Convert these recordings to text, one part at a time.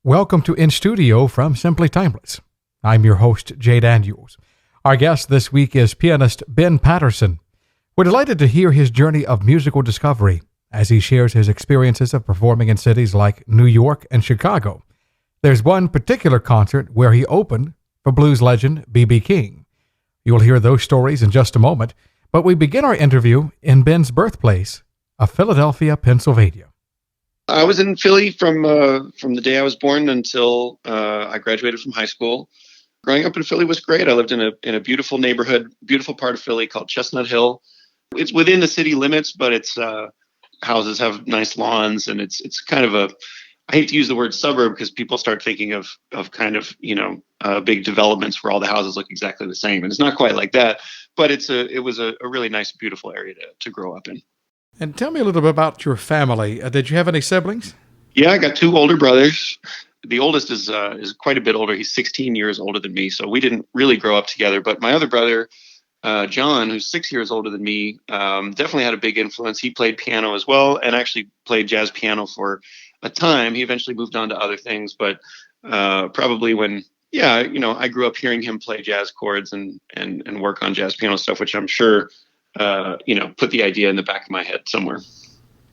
Welcome to In Studio from Simply Timeless. I'm your host, Jay Daniels. Our guest this week is pianist Ben Paterson. We're delighted to hear his journey of musical discovery as he shares his experiences of performing in cities like New York and Chicago. There's one particular concert where he opened for blues legend B.B. King. You'll hear those stories in just a moment, but we begin our interview in Ben's birthplace of Philadelphia, Pennsylvania. I was in Philly from the day I was born until I graduated from high school. Growing up in Philly was great. I lived in a beautiful neighborhood, beautiful part of Philly called Chestnut Hill. It's within the city limits, but it's houses have nice lawns, and it's kind of I hate to use the word suburb because people start thinking of kind of big developments where all the houses look exactly the same, and it's not quite like that. But it was a really nice, beautiful area to grow up in. And tell me a little bit about your family. Did you have any siblings? Yeah, I got two older brothers. The oldest is quite a bit older. He's 16 years older than me, so we didn't really grow up together. But my other brother, John, who's 6 years older than me, definitely had a big influence. He played piano as well, and actually played jazz piano for a time. He eventually moved on to other things, but probably I grew up hearing him play jazz chords and work on jazz piano stuff, which I'm sure put the idea in the back of my head somewhere.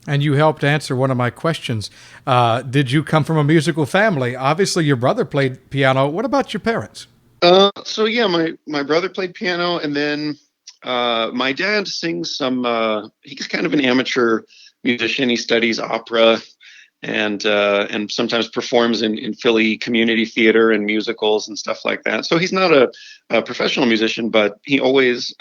And you helped answer one of my questions. Did you come from a musical family? Obviously, your brother played piano. What about your parents? My brother played piano, and then my dad sings some. He's kind of an amateur musician. He studies opera and sometimes performs in Philly community theater and musicals and stuff like that. So he's not a professional musician, but he always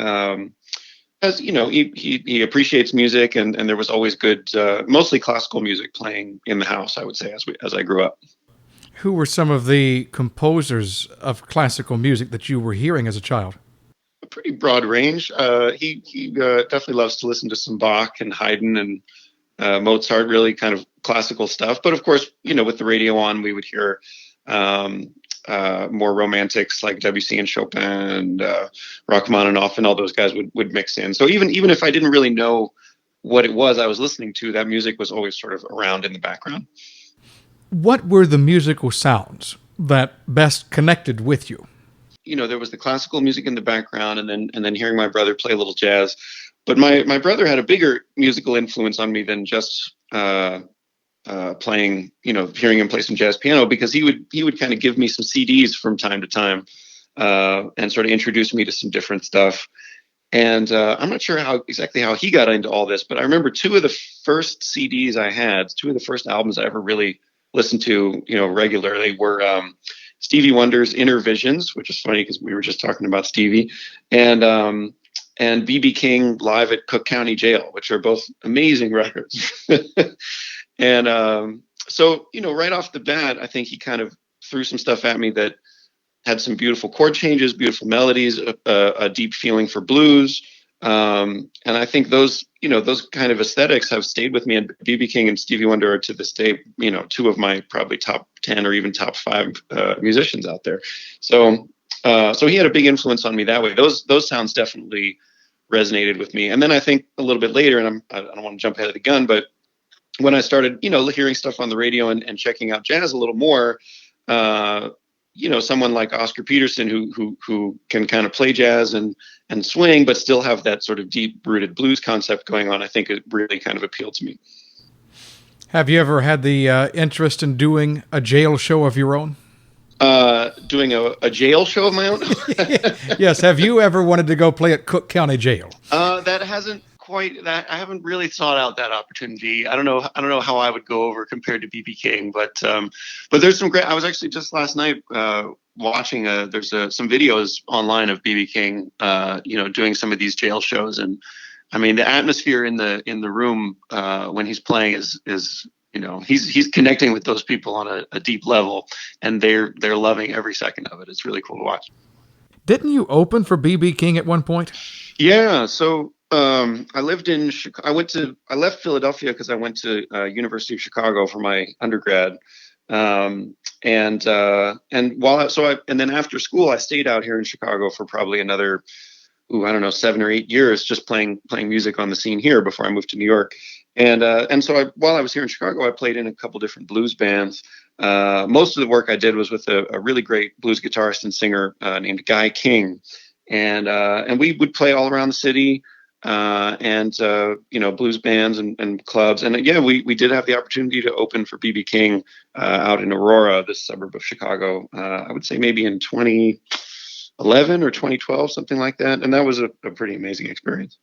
he appreciates music, and there was always good, mostly classical music playing in the house, I would say, as I grew up. Who were some of the composers of classical music that you were hearing as a child? A pretty broad range. He definitely loves to listen to some Bach and Haydn and Mozart, really kind of classical stuff. But of course, with the radio on, we would hear more romantics like Debussy and Chopin and Rachmaninoff, and all those guys would mix in. So even if I didn't really know what it was I was listening to, that music was always sort of around in the background. What were the musical sounds that best connected with you? There was the classical music in the background, and then hearing my brother play a little jazz. But my brother had a bigger musical influence on me than just playing, hearing him play some jazz piano, because he would kind of give me some CDs from time to time and sort of introduce me to some different stuff. And I'm not sure exactly how he got into all this, but I remember two of the first CDs I had, two of the first albums I ever really listened to, regularly were Stevie Wonder's Inner Visions, which is funny because we were just talking about Stevie, and B.B. King Live at Cook County Jail, which are both amazing records. And so right off the bat, I think he kind of threw some stuff at me that had some beautiful chord changes, beautiful melodies, a deep feeling for blues. And I think those kind of aesthetics have stayed with me. And B.B. King and Stevie Wonder are to this day, two of my probably top 10 or even top 5 musicians out there. So he had a big influence on me that way. Those sounds definitely resonated with me. And then I think a little bit later, and I don't want to jump ahead of the gun, but when I started, hearing stuff on the radio and checking out jazz a little more, someone like Oscar Peterson, who can kind of play jazz and swing, but still have that sort of deep-rooted blues concept going on, I think it really kind of appealed to me. Have you ever had the interest in doing a jail show of your own? Doing a jail show of my own? Yes. Have you ever wanted to go play at Cook County Jail? That hasn't quite that. I haven't really sought out that opportunity. I don't know how I would go over compared to B.B. King, but there's some great. I was actually just last night watching. There's some videos online of B.B. King, doing some of these jail shows, and I mean the atmosphere in the room when he's playing is he's connecting with those people on a deep level, and they're loving every second of it. It's really cool to watch. Didn't you open for B.B. King at one point? Yeah. So I lived in Chicago. I left Philadelphia because I went to University of Chicago for my undergrad. And then after school, I stayed out here in Chicago for probably another, 7 or 8 years, just playing music on the scene here before I moved to New York. And so while I was here in Chicago, I played in a couple different blues bands. Most of the work I did was with a really great blues guitarist and singer named Guy King, and we would play all around the city, and blues bands and clubs. And yeah, we did have the opportunity to open for BB King out in Aurora, this suburb of Chicago. I would say maybe in 2011 or 2012, something like that. And that was a pretty amazing experience.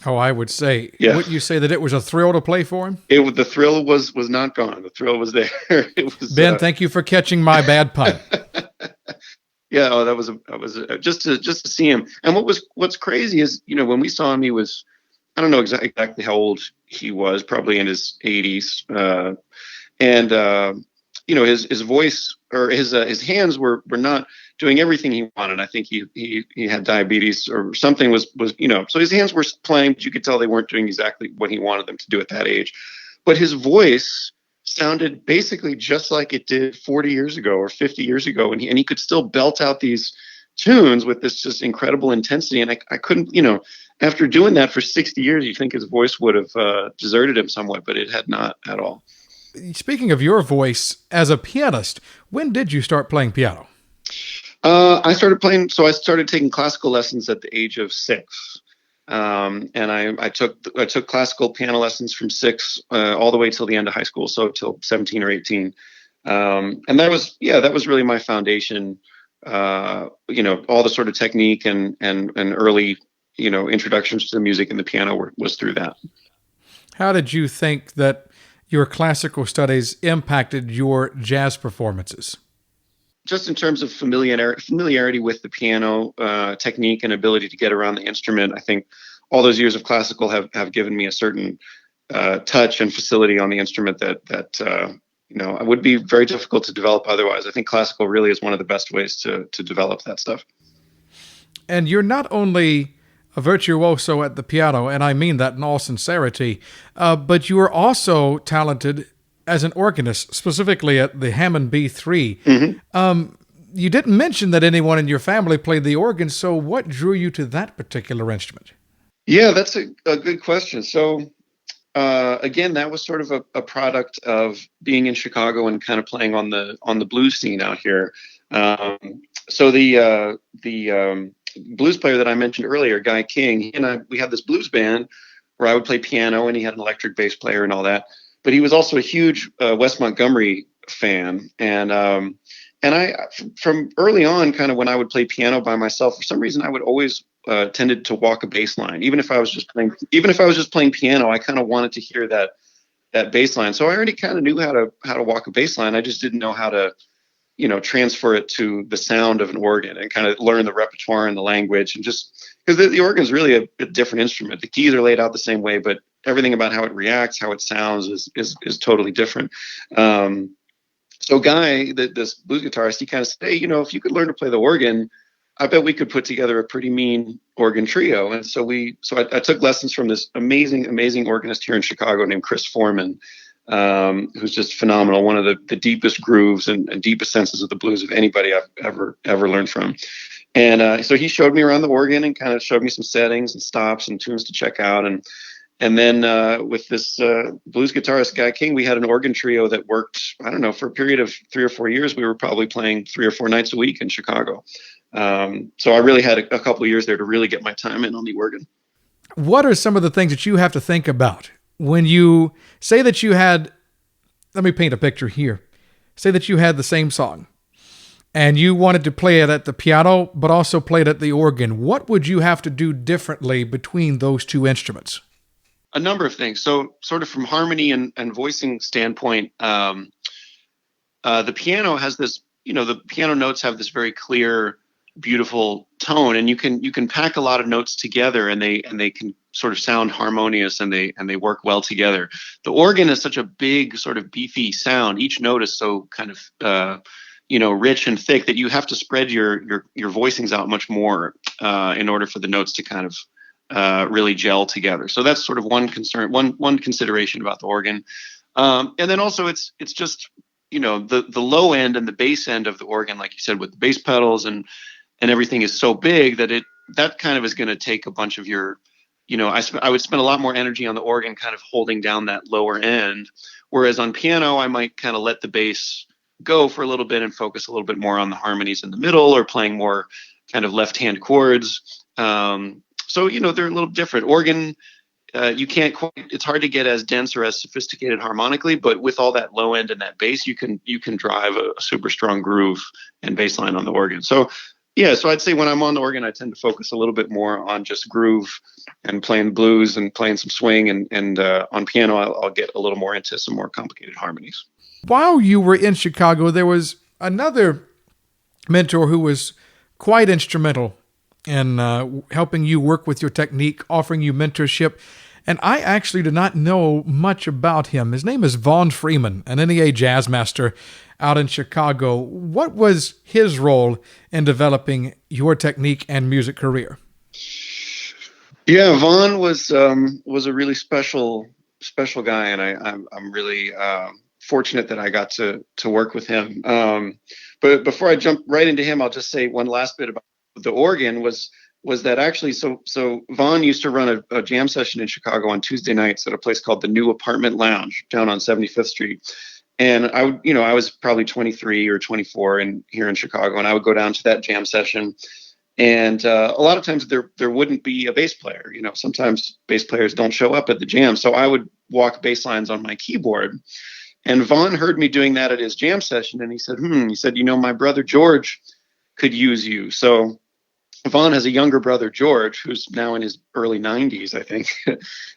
Oh, I would say. Yeah. Would you say that it was a thrill to play for him? The thrill was not gone. The thrill was there. It was, Ben, thank you for catching my bad pun. Yeah, that was just to see him. And what's crazy is, when we saw him, he was, I don't know exactly how old he was, probably in his 80s, and his voice, or his hands were not doing everything he wanted. I think he had diabetes or something was so his hands were playing, but you could tell they weren't doing exactly what he wanted them to do at that age. But his voice sounded basically just like it did 40 years ago or 50 years ago, and he could still belt out these tunes with this just incredible intensity. And I couldn't, after doing that for 60 years, you think his voice would have deserted him somewhat, but it had not at all. Speaking of your voice as a pianist, when did you start playing piano? I started taking classical lessons at the age of 6. And I took classical piano lessons from 6 all the way till the end of high school, so till 17 or 18. And that was really my foundation. All the sort of technique and early introductions to the music and the piano was through that. How did you think that your classical studies impacted your jazz performances? Just in terms of familiarity with the piano technique and ability to get around the instrument, I think all those years of classical have given me a certain touch and facility on the instrument that would be very difficult to develop otherwise. I think classical really is one of the best ways to develop that stuff. And you're not only a virtuoso at the piano, and I mean that in all sincerity, but you are also talented as an organist, specifically at the Hammond B3. Mm-hmm. You didn't mention that anyone in your family played the organ, so what drew you to that particular instrument? Yeah, that's a good question. So, again, that was sort of a product of being in Chicago and kind of playing on the blues scene out here. So the blues player that I mentioned earlier, Guy King, he and we had this blues band where I would play piano, and he had an electric bass player and all that. But he was also a huge Wes Montgomery fan, and I, from early on, kind of when I would play piano by myself, for some reason I would always tended to walk a bass line, even if I was just playing piano. I kind of wanted to hear that bass line, so I already kind of knew how to walk a bass line. I just didn't know how to transfer it to the sound of an organ and kind of learn the repertoire and the language, and just because the organ is really a different instrument. The keys are laid out the same way, but everything about how it reacts, how it sounds is totally different. So Guy, this blues guitarist, he kind of said, hey, if you could learn to play the organ, I bet we could put together a pretty mean organ trio. And so I took lessons from this amazing organist here in Chicago named Chris Foreman, who's just phenomenal. One of the deepest grooves and deepest senses of the blues of anybody I've ever learned from. And so he showed me around the organ and kind of showed me some settings and stops and tunes to check out. And then with this blues guitarist, Guy King, we had an organ trio that worked, I don't know, for a period of 3 or 4 years. We were probably playing 3 or 4 nights a week in Chicago. So I really had a couple of years there to really get my time in on the organ. What are some of the things that you have to think about when you say that you had, let me paint a picture here. Say that you had the same song and you wanted to play it at the piano, but also play it at the organ. What would you have to do differently between those two instruments? A number of things. So sort of from harmony and voicing standpoint, the piano has this, the piano notes have this very clear, beautiful tone, and you can pack a lot of notes together and they can sort of sound harmonious and they work well together. The organ is such a big sort of beefy sound. Each note is so kind of, rich and thick that you have to spread your voicings out much more in order for the notes to kind of really gel together. So that's sort of one concern, one consideration about the organ. And then also it's just, the low end and the bass end of the organ, like you said, with the bass pedals and everything is so big that that kind of is going to take a bunch of your I would spend a lot more energy on the organ, kind of holding down that lower end. Whereas on piano, I might kind of let the bass go for a little bit and focus a little bit more on the harmonies in the middle, or playing more kind of left-hand chords. So they're a little different. Organ, you can't quite. It's hard to get as dense or as sophisticated harmonically, but with all that low end and that bass, you can drive a super strong groove and bass line on the organ. So yeah, so I'd say when I'm on the organ, I tend to focus a little bit more on just groove and playing blues and playing some swing, and on piano, I'll get a little more into some more complicated harmonies. While you were in Chicago, there was another mentor who was quite instrumental in helping you work with your technique, offering you mentorship. And I actually did not know much about him. His name is Vaughn Freeman, an NEA jazz master out in Chicago. What was his role in developing your technique and music career? Yeah, Vaughn was a really special guy, and I'm really fortunate that I got to work with him. But before I jump right into him, I'll just say one last bit about the organ. Was that actually so Vaughn used to run a jam session in Chicago on Tuesday nights at a place called the New Apartment Lounge down on 75th Street. And I was probably 23 or 24 here in Chicago, and I would go down to that jam session. And a lot of times there wouldn't be a bass player. Sometimes bass players don't show up at the jam. So I would walk bass lines on my keyboard. And Vaughn heard me doing that at his jam session, and he said, my brother George could use you. So Vaughn has a younger brother, George, who's now in his early 90s, I think.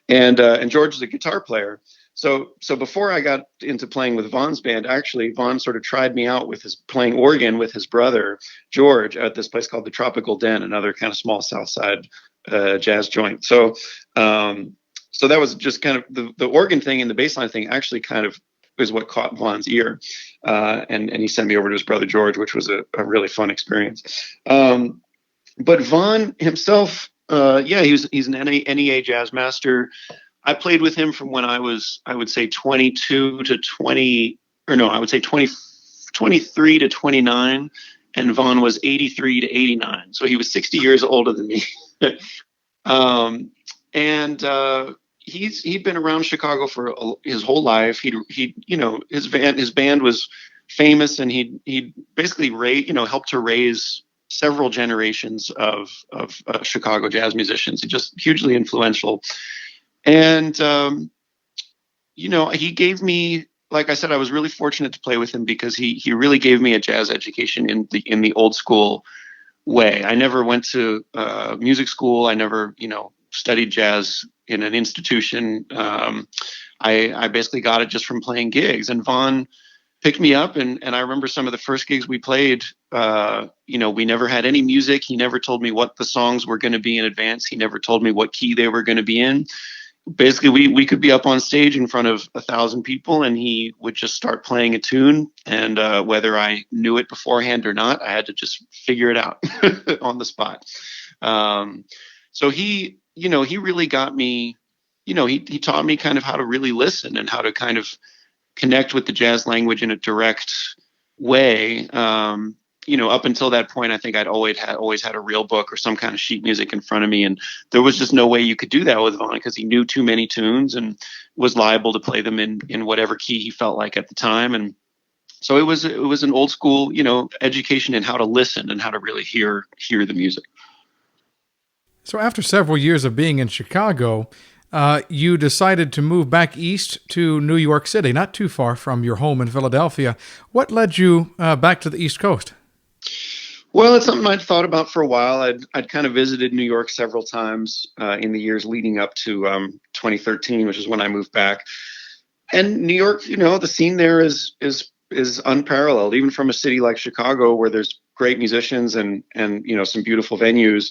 and George is a guitar player. So before I got into playing with Vaughn's band, actually, Vaughn sort of tried me out with his playing organ with his brother, George, at this place called the Tropical Den, another kind of small South Side jazz joint. So that was just kind of the organ thing, and the bass line thing actually kind of is what caught Vaughn's ear. And he sent me over to his brother, George, which was a really fun experience. But Vaughn himself, he's an NEA jazz master. I played with him from when I would say 22 to 20, or no, I would say 23 to 29, and Vaughn was 83 to 89. So he was 60 years older than me. He'd been around Chicago for his whole life. His band was famous, and he basically helped to raise several generations of Chicago jazz musicians. He's just hugely influential. And, he gave me, like I said, I was really fortunate to play with him because he really gave me a jazz education in the old school way. I never went to music school. I never, studied jazz in an institution. I basically got it just from playing gigs, and Vaughn picked me up. And I remember some of the first gigs we played, we never had any music. He never told me what the songs were going to be in advance. He never told me what key they were going to be in. Basically, we could be up on stage in front of 1,000 people, and he would just start playing a tune. And whether I knew it beforehand or not, I had to just figure it out on the spot. So he really got me, he taught me kind of how to really listen and how to kind of connect with the jazz language in a direct way. Up until that point, I think I'd always had a real book or some kind of sheet music in front of me, and there was just no way you could do that with Vaughn because he knew too many tunes and was liable to play them in whatever key he felt like at the time. And so it was an old school, education in how to listen and how to really hear the music. So after several years of being in Chicago, you decided to move back east to New York City, not too far from your home in Philadelphia. What led you back to the East Coast? Well, it's something I'd thought about for a while. I'd kind of visited New York several times in the years leading up to 2013, which is when I moved back. And New York, the scene there is unparalleled, even from a city like Chicago, where there's great musicians and some beautiful venues.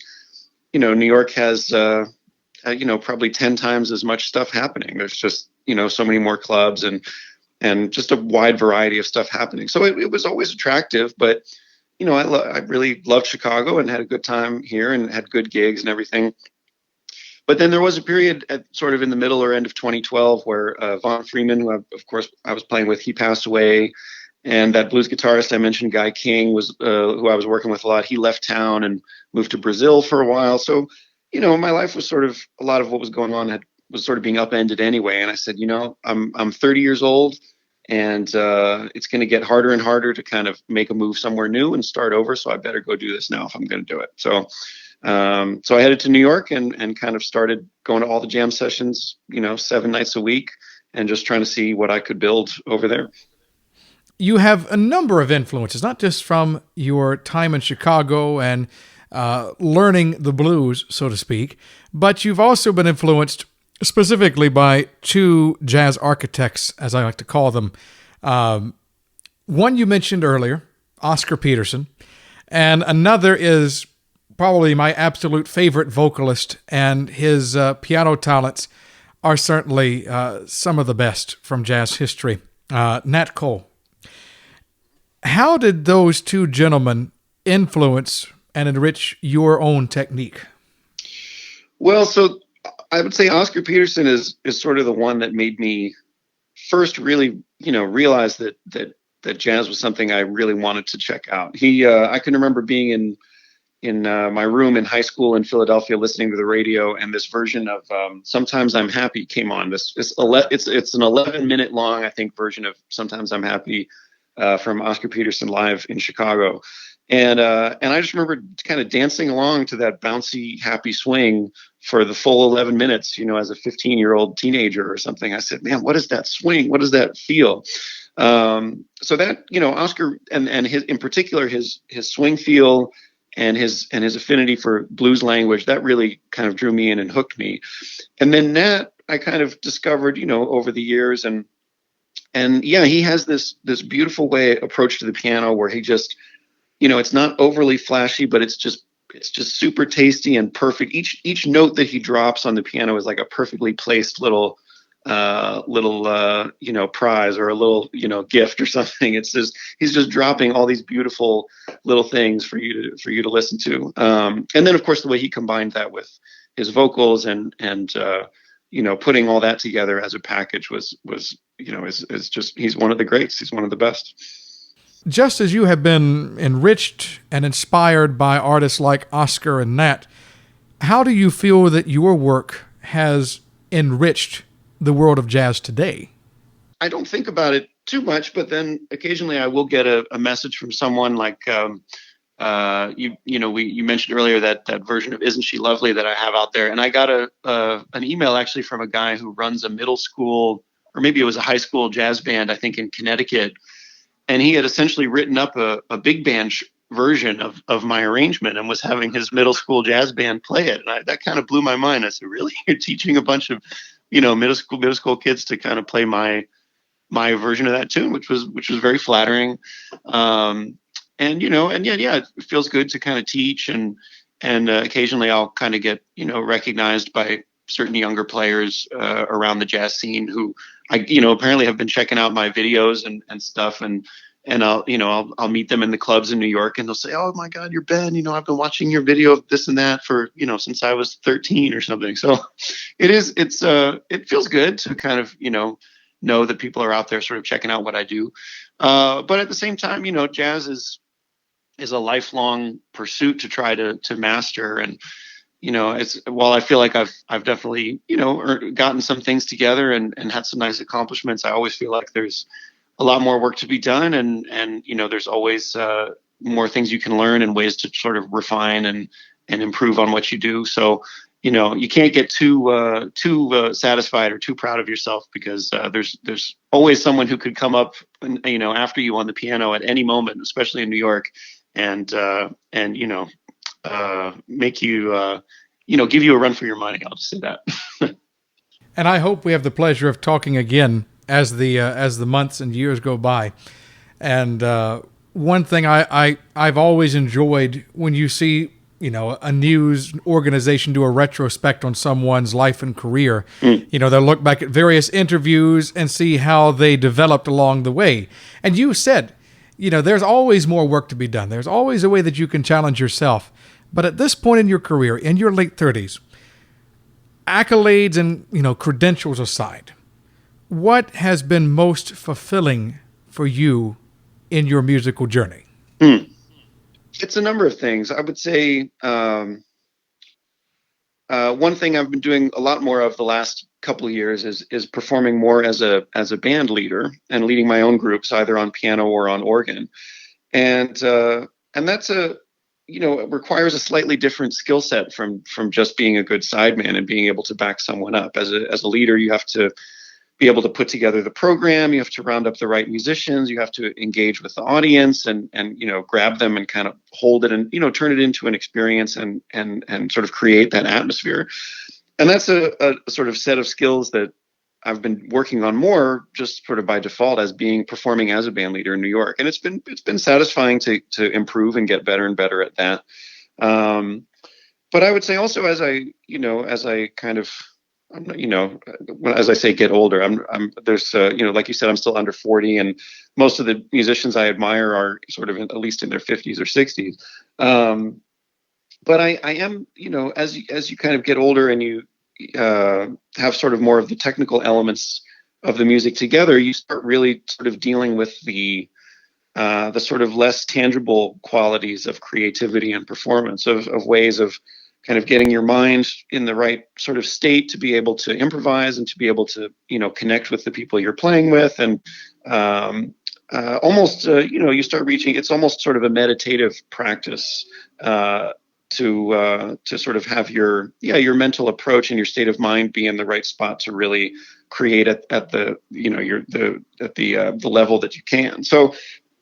New York has probably 10 times as much stuff happening. There's just so many more clubs and just a wide variety of stuff happening. So it was always attractive, but I really loved Chicago and had a good time here and had good gigs and everything. But then there was a period sort of in the middle or end of 2012 where Vaughn Freeman, who of course I was playing with, he passed away. And that blues guitarist I mentioned, Guy King, was who I was working with a lot. He left town and moved to Brazil for a while. So my life was sort of, a lot of what was going on was sort of being upended anyway. And I said, I'm 30 years old, and it's going to get harder and harder to kind of make a move somewhere new and start over. So I better go do this now if I'm going to do it. So I headed to New York and kind of started going to all the jam sessions, 7 nights a week, and just trying to see what I could build over there. You have a number of influences, not just from your time in Chicago and learning the blues, so to speak, but you've also been influenced specifically by two jazz architects, as I like to call them. One you mentioned earlier, Oscar Peterson, and another is probably my absolute favorite vocalist, and his piano talents are certainly some of the best from jazz history, Nat Cole. How did those two gentlemen influence and enrich your own technique? Well, so I would say Oscar Peterson is sort of the one that made me first really, realize that jazz was something I really wanted to check out. I can remember being in my room in high school in Philadelphia, listening to the radio, and this version of "Sometimes I'm Happy" came on. It's an 11-minute long, I think, version of "Sometimes I'm Happy" from Oscar Peterson live in Chicago, and I just remember kind of dancing along to that bouncy, happy swing for the full 11 minutes. As a 15-year-old teenager or something, I said, "Man, what is that swing? What does that feel?" So that Oscar and his, in particular, his swing feel and his affinity for blues language, that really kind of drew me in and hooked me. And then Nat, I kind of discovered, over the years, and yeah, he has this beautiful approach to the piano where he just, it's not overly flashy, but it's just super tasty and perfect. Each note that he drops on the piano is like a perfectly placed little prize or a little, gift or something. It's just, he's just dropping all these beautiful little things for you to listen to. And then of course the way he combined that with his vocals and putting all that together as a package was is just, he's one of the greats. He's one of the best. Just as you have been enriched and inspired by artists like Oscar and Nat, how do you feel that your work has enriched the world of jazz today? I don't think about it too much, but then occasionally I will get a message from someone like, you mentioned earlier that version of "Isn't She Lovely" that I have out there. And I got an email actually from a guy who runs a middle school, or maybe it was a high school jazz band, I think in Connecticut. And he had essentially written up a big band version of my arrangement and was having his middle school jazz band play it. And that kind of blew my mind. I said, really? You're teaching a bunch of, middle school kids to kind of play my version of that tune, which was very flattering. And yeah, it feels good to kind of teach, and occasionally I'll kind of get, recognized by certain younger players around the jazz scene who I, apparently have been checking out my videos and stuff. And I'll meet them in the clubs in New York, and they'll say, "Oh my God, you're Ben. I've been watching your video of this and that for, since I was 13 or something." So it feels good to kind of, know that people are out there sort of checking out what I do. But at the same time, jazz is a lifelong pursuit to try to master. And, while I feel like I've definitely, gotten some things together and had some nice accomplishments, I always feel like there's a lot more work to be done. And there's always more things you can learn and ways to sort of refine and improve on what you do. So, you can't get too satisfied or too proud of yourself, because there's always someone who could come up and, after you on the piano at any moment, especially in New York, and make you, give you a run for your money. I'll just say that. And I hope we have the pleasure of talking again as the months and years go by. And one thing I've always enjoyed when you see, a news organization do a retrospect on someone's life and career, they'll look back at various interviews and see how they developed along the way. And you said, there's always more work to be done. There's always a way that you can challenge yourself. But at this point in your career, in your late 30s, accolades and, credentials aside, what has been most fulfilling for you in your musical journey? It's a number of things. I would say one thing I've been doing a lot more of the last couple of years is performing more as a band leader and leading my own groups, either on piano or on organ. And that's it requires a slightly different skill set from just being a good sideman and being able to back someone up. As a leader, you have to be able to put together the program. You have to round up the right musicians. You have to engage with the audience and grab them and kind of hold it and turn it into an experience and sort of create that atmosphere. And that's a sort of set of skills that I've been working on more just sort of by default as performing as a band leader in New York. And it's been satisfying to improve and get better and better at that. But I would say also as I kind of, as I say, get older, there's like you said, I'm still under 40, and most of the musicians I admire are sort of at least in their 50s or 60s. But I am, as you kind of get older and you have sort of more of the technical elements of the music together, you start really sort of dealing with the sort of less tangible qualities of creativity and performance, of ways of kind of getting your mind in the right sort of state to be able to improvise and to be able to, connect with the people you're playing with. And you start reaching, it's almost sort of a meditative practice to sort of have your mental approach and your state of mind be in the right spot to really create at the level that you can. So,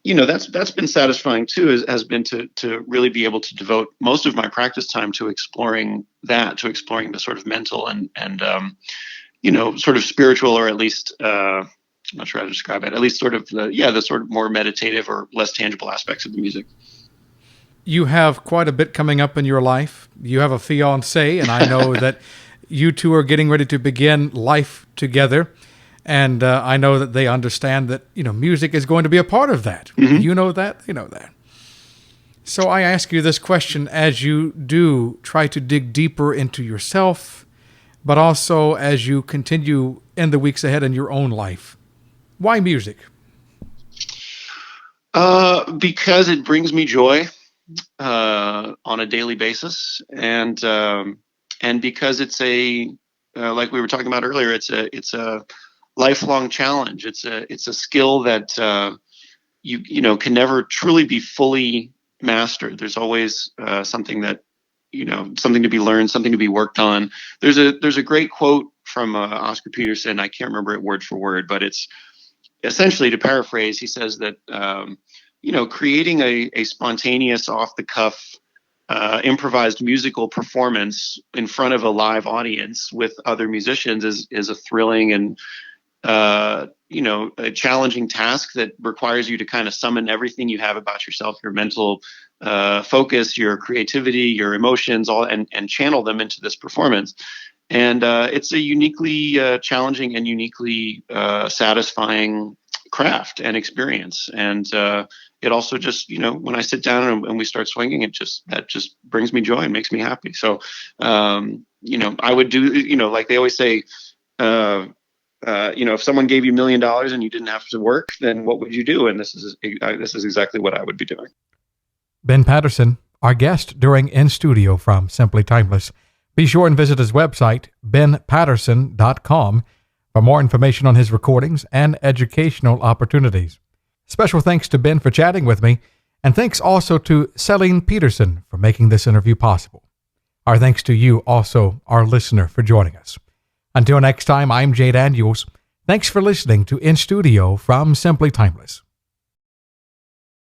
that's been satisfying too, has been to really be able to devote most of my practice time to exploring the sort of mental and sort of spiritual, or at least I'm not sure how to describe it, at least sort of the sort of more meditative or less tangible aspects of the music. You have quite a bit coming up in your life. You have a fiance, and I know that you two are getting ready to begin life together. And I know that they understand that, music is going to be a part of that. Mm-hmm. You know that, they know that. So I ask you this question as you do try to dig deeper into yourself, but also as you continue in the weeks ahead in your own life. Why music? Because it brings me joy on a daily basis. And because it's like we were talking about earlier, it's a lifelong challenge. It's a skill that you can never truly be fully mastered. There's always something that something to be learned, something to be worked on. There's a great quote from Oscar Peterson. I can't remember it word for word, but it's essentially, to paraphrase, he says that creating a spontaneous, off the cuff, improvised musical performance in front of a live audience with other musicians is a thrilling and a challenging task that requires you to kind of summon everything you have about yourself, your mental focus, your creativity, your emotions, all and channel them into this performance. And it's a uniquely challenging and uniquely satisfying craft and experience. And it also just, when I sit down and we start swinging, that just brings me joy and makes me happy. So, I would do, like they always say, if someone gave you $1 million and you didn't have to work, then what would you do? And this is exactly what I would be doing. Ben Paterson, our guest during In Studio from Simply Timeless. Be sure and visit his website, benpaterson.com, for more information on his recordings and educational opportunities. Special thanks to Ben for chatting with me, and thanks also to Celine Peterson for making this interview possible. Our thanks to you also, our listener, for joining us. Until next time, I'm Jay Daniels. Thanks for listening to In Studio from Simply Timeless.